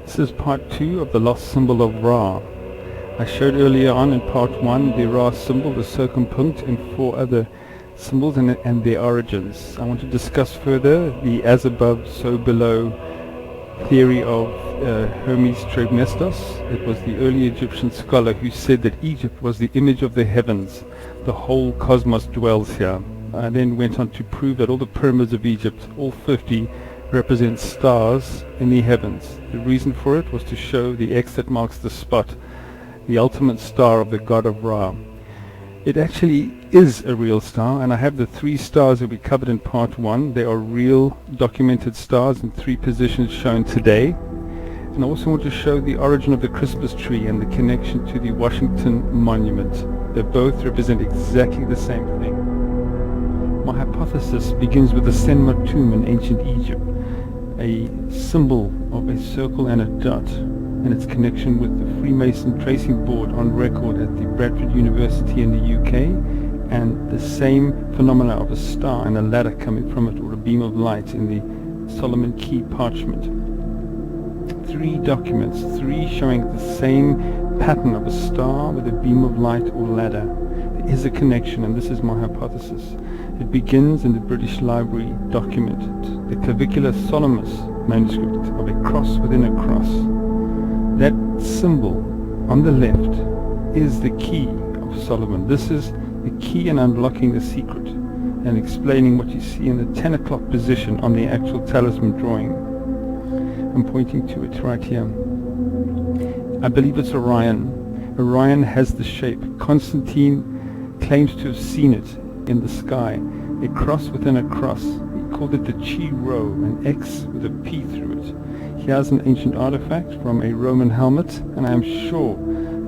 This is part 2 of the lost symbol of Ra. I showed earlier on in part 1 the Ra symbol, the circumpunct, and 4 other symbols and their origins. I want to discuss further the as above, so below theory of Hermes Trismegistus. It was the early Egyptian scholar who said that Egypt was the image of the heavens. The whole cosmos dwells here. I then went on to prove that all the pyramids of Egypt, all 50, represent stars in the heavens. The reason for it was to show the X that marks the spot, the ultimate star of the god of Ra. It actually is a real star, and I have the 3 stars that we covered in part 1. They are real documented stars in 3 positions shown today. And I also want to show the origin of the Christmas tree and the connection to the Washington Monument. They both represent exactly the same thing. My hypothesis begins with the Senma tomb in ancient Egypt, a symbol of a circle and a dot, and its connection with the Freemason tracing board on record at the Bradford University in the UK, and the same phenomena of a star and a ladder coming from it, or a beam of light, in the Solomon Key parchment. 3 documents, 3 showing the same pattern of a star with a beam of light or ladder. There is a connection, and this is my hypothesis. It begins in the British Library document, the Clavicula Salomonis manuscript of a cross within a cross. That symbol on the left is the key of Solomon. This is the key in unlocking the secret and explaining what you see in the 10 o'clock position on the actual talisman drawing. I'm pointing to it right here. I believe it's Orion. Orion has the shape. Constantine claims to have seen it in the sky, a cross within a cross. He called it the Chi Rho, an X with a P through it. He has an ancient artifact from a Roman helmet, and I am sure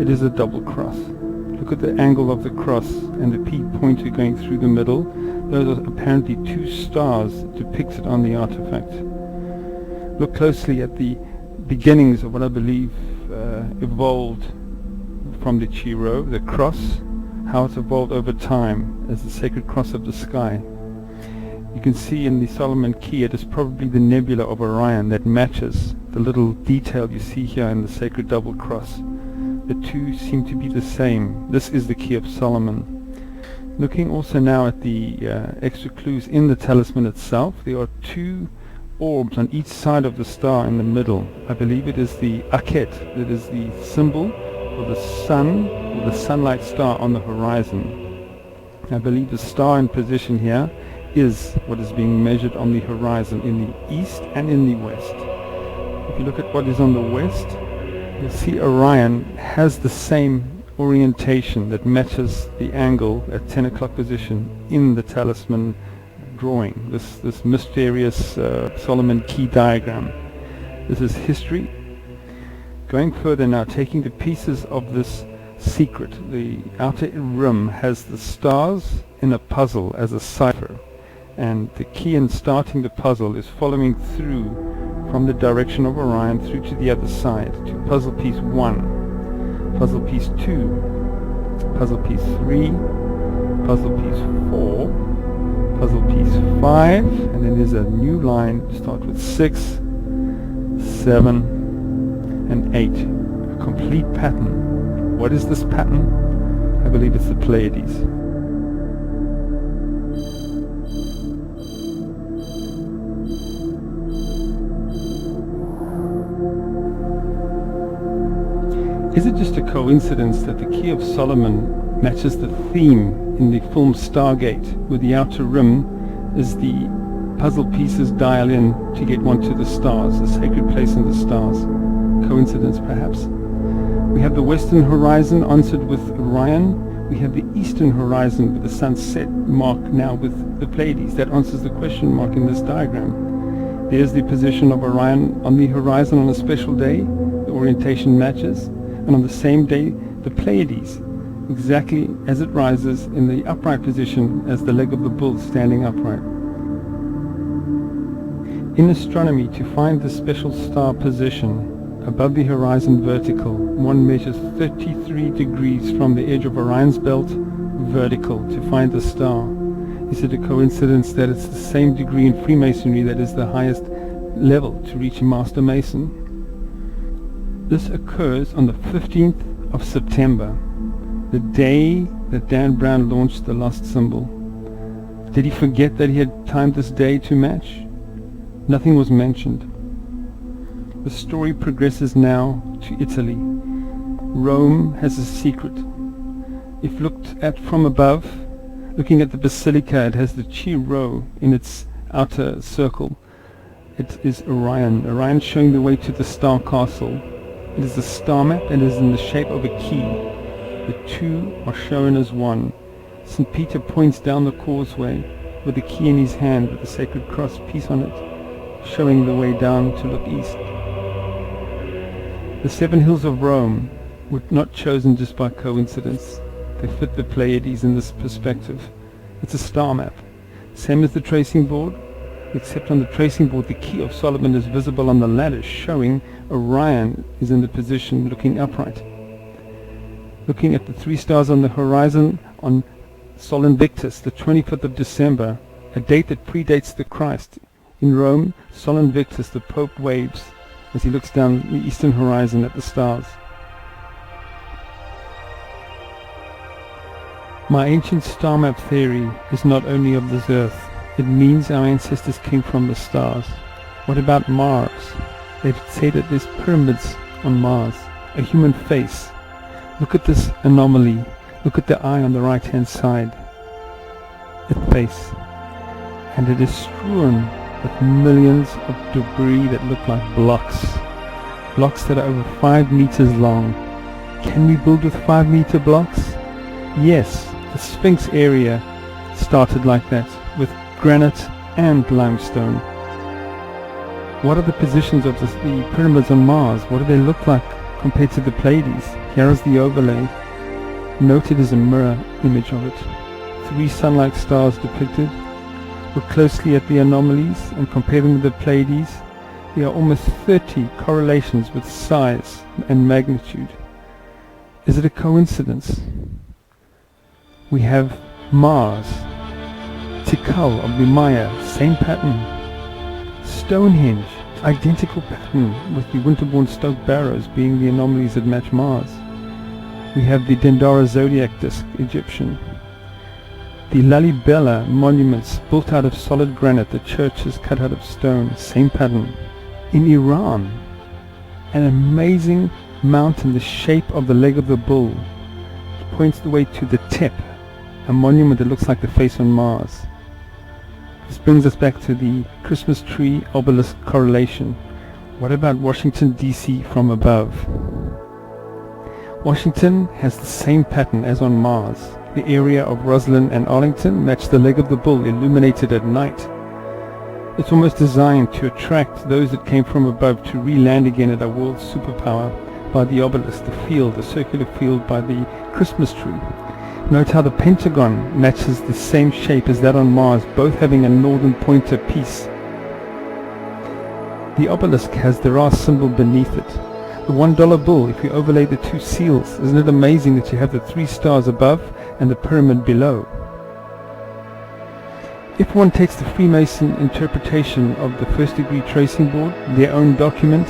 it is a double cross. Look at the angle of the cross and the P pointer going through the middle. Those are apparently 2 stars depicted on the artifact. Look closely at the beginnings of what I believe evolved from the Chi Rho, the cross, how it's evolved over time as the sacred cross of the sky. You can see in the Solomon Key it is probably the nebula of Orion that matches the little detail you see here in the sacred double cross. The 2 seem to be the same. This is the Key of Solomon. Looking also now at the extra clues in the talisman itself, there are 2 orbs on each side of the star in the middle. I believe it is the Akhet, that is the symbol for the sun, or the sunlight star on the horizon. I believe the star in position here is what is being measured on the horizon in the east and in the west. If you look at what is on the west, you'll see Orion has the same orientation that matches the angle at 10 o'clock position in the talisman drawing, this mysterious Solomon Key diagram. This is history. Going further now, taking the pieces of this secret, the outer rim has the stars in a puzzle as a cipher, and the key in starting the puzzle is following through from the direction of Orion through to the other side to puzzle piece 1, puzzle piece 2, puzzle piece 3, puzzle piece 4, puzzle piece 5, and then there's a new line to start with 6, 7, and 8. A complete pattern. What is this pattern? I believe it's the Pleiades. Is it just a coincidence that the Key of Solomon matches the theme in the film Stargate, where the outer rim is the puzzle pieces dial in to get one to the stars, the sacred place in the stars? Coincidence, perhaps? We have the western horizon answered with Orion. We have the eastern horizon with the sunset mark now with the Pleiades. That answers the question mark in this diagram. There's the position of Orion on the horizon on a special day. The orientation matches. And on the same day, the Pleiades, exactly as it rises in the upright position as the leg of the bull standing upright. In astronomy, to find the special star position above the horizon vertical, one measures 33 degrees from the edge of Orion's belt vertical to find the star. Is it a coincidence that it's the same degree in Freemasonry that is the highest level to reach a Master Mason? This occurs on the 15th of September, the day that Dan Brown launched the lost symbol. Did he forget that he had timed this day to match? Nothing was mentioned. The story progresses now to Italy. Rome has a secret. If looked at from above, looking at the basilica, it has the Chi Rho in its outer circle. It is Orion. Orion showing the way to the star castle. It is a star map and is in the shape of a key. The two are shown as one. St. Peter points down the causeway with the key in his hand with the sacred cross piece on it, showing the way down to look east. The 7 hills of Rome were not chosen just by coincidence. They fit the Pleiades in this perspective. It's a star map, same as the tracing board, except on the tracing board the key of Solomon is visible on the ladder, showing Orion is in the position looking upright. Looking at the 3 stars on the horizon on Sol Invictus, the 25th of December, a date that predates the Christ. In Rome, Sol Invictus, the Pope waves as he looks down the eastern horizon at the stars. My ancient star map theory is not only of this earth. It means our ancestors came from the stars. What about Mars? They say that there's pyramids on Mars, a human face. Look at this anomaly. Look at the eye on the right hand side. A face. And it is strewn with millions of debris that look like blocks. Blocks that are over 5 meters long. Can we build with 5-meter blocks? Yes, the Sphinx area started like that, with granite and limestone. What are the positions of the pyramids on Mars? What do they look like compared to the Pleiades? Here is the overlay. Note it is a mirror image of it. 3 sun-like stars depicted. Look closely at the anomalies and compare them with the Pleiades. There are almost 30 correlations with size and magnitude. Is it a coincidence? We have Mars, Tikal of the Maya, same pattern. Stonehenge, identical pattern, with the winterborn Stoke Barrows being the anomalies that match Mars. We have the Dendara zodiac disk, Egyptian. The Lalibela monuments built out of solid granite, the churches cut out of stone, same pattern. In Iran, an amazing mountain, the shape of the leg of the bull, points the way to the Tep, a monument that looks like the face on Mars. This brings us back to the Christmas tree obelisk correlation. What about Washington DC from above? Washington has the same pattern as on Mars. The area of Roslyn and Arlington match the leg of the bull illuminated at night. It's almost designed to attract those that came from above to re-land again at our world's superpower by the obelisk, the field, the circular field by the Christmas tree. Note how the pentagon matches the same shape as that on Mars, both having a northern pointer piece. The obelisk has the Ra symbol beneath it. The $1 bill, if you overlay the 2 seals, isn't it amazing that you have the 3 stars above and the pyramid below? If one takes the Freemason interpretation of the first degree tracing board, their own document,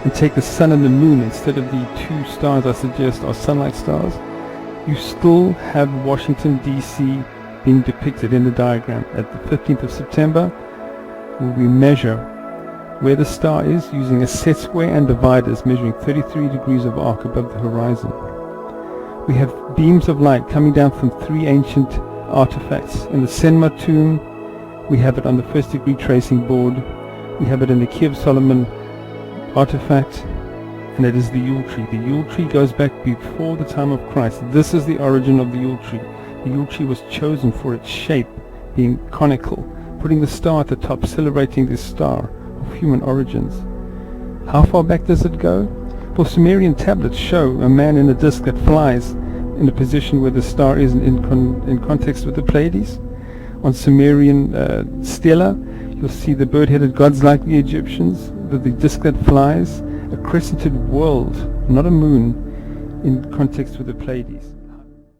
and take the sun and the moon instead of the 2 stars I suggest are sun-like stars, you still have Washington DC being depicted in the diagram. At the 15th of September, where we measure where the star is using a set square and dividers measuring 33 degrees of arc above the horizon. We have beams of light coming down from 3 ancient artifacts. In the Senma tomb, we have it on the first degree tracing board. We have it in the Key of Solomon artifact, and it is the Yule Tree. The Yule Tree goes back before the time of Christ. This is the origin of the Yule Tree. The Yule Tree was chosen for its shape, being conical, putting the star at the top, celebrating this star of human origins. How far back does it go? Well, Sumerian tablets show a man in a disc that flies in a position where the star is in context with the Pleiades. On Sumerian stela, you'll see the bird-headed gods like the Egyptians, with the disc that flies, a crescented world, not a moon, in context with the Pleiades.